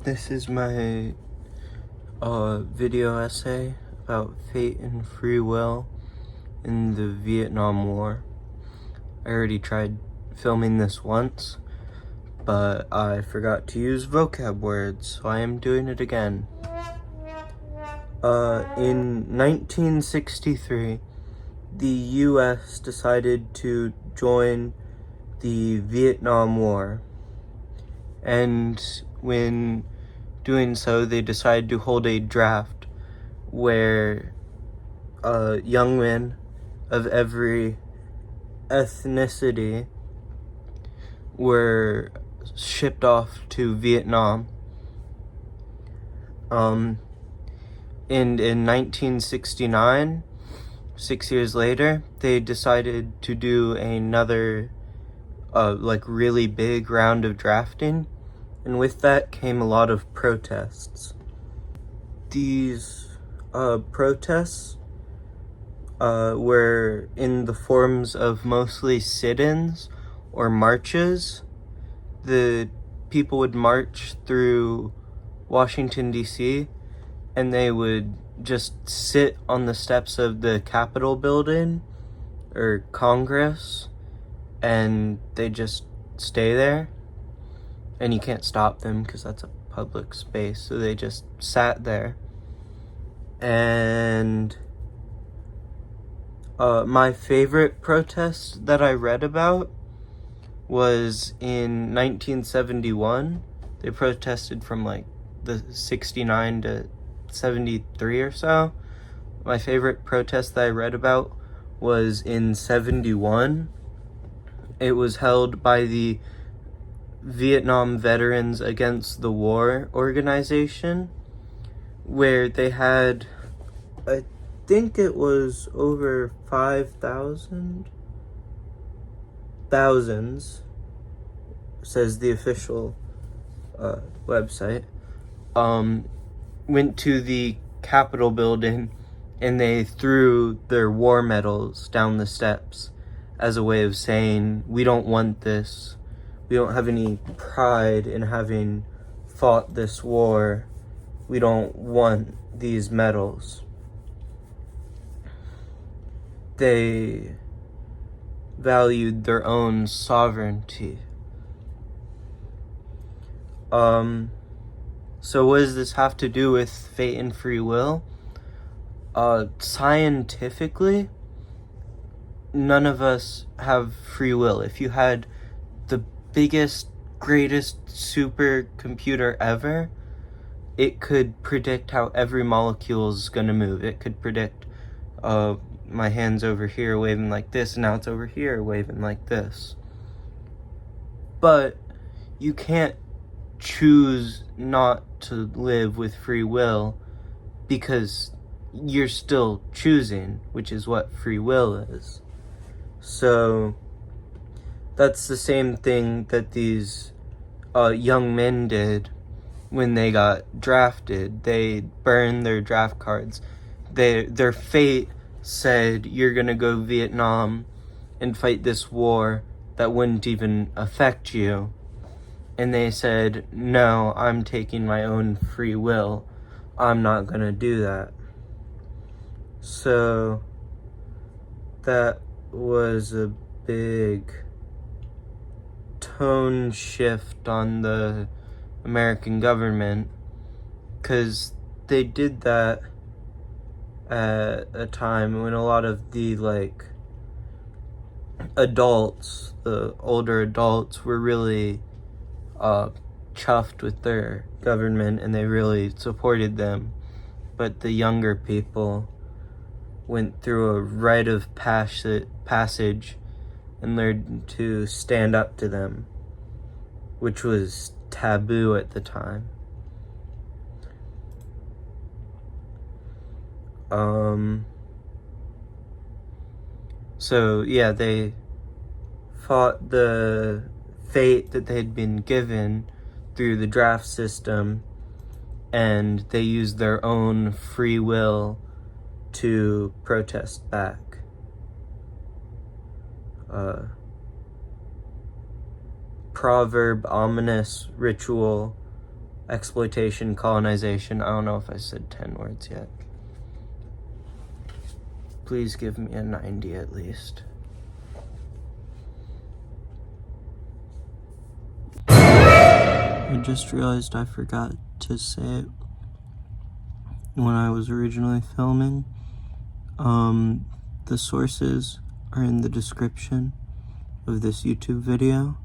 This is my video essay about fate and free will in the Vietnam War. I already tried filming this once, but I forgot to use vocab words, so I am doing it again. In 1963, the US decided to join the Vietnam War, and when doing so, they decided to hold a draft where young men of every ethnicity were shipped off to Vietnam. And in 1969, 6 years later, they decided to do another really big round of drafting, and with that came a lot of protests. These protests were in the forms of mostly sit-ins or marches. The people would march through Washington, D.C., and they would just sit on the steps of the Capitol building or Congress, and they just stay there, and you can't stop them because that's a public space, so they just sat there. And my favorite protest that I read about was in 1971. They protested from the 69 to 73 or so. My favorite protest that I read about was in 71. It was held by the Vietnam Veterans Against the War organization, where they had, I think it was over 5,000, thousands, says the official website, went to the Capitol building and they threw their war medals down the steps as a way of saying, we don't want this. We don't have any pride in having fought this war. We don't want these medals. They valued their own sovereignty. So what does this have to do with fate and free will? Scientifically, none of us have free will. If you had the biggest, greatest supercomputer ever, it could predict how every molecule is going to move. It could predict, my hand's over here waving like this, and now it's over here waving like this. But you can't choose not to live with free will, because you're still choosing, which is what free will is. So that's the same thing that these young men did when they got drafted. They burned their draft cards. Their fate said, you're gonna go Vietnam and fight this war that wouldn't even affect you. And they said, no, I'm taking my own free will. I'm not gonna do that. So that was a big tone shift on the American government, because they did that at a time when a lot of the adults, the older adults, were really chuffed with their government and they really supported them. But the younger people went through a rite of passage and learned to stand up to them, which was taboo at the time. So yeah, they fought the fate that they had been given through the draft system, and they used their own free will to protest back. Proverb, ominous ritual, exploitation, colonization. I don't know if I said 10 words yet. Please give me a 90 at least. I just realized I forgot to say it when I was originally filming. The sources are in the description of this YouTube video.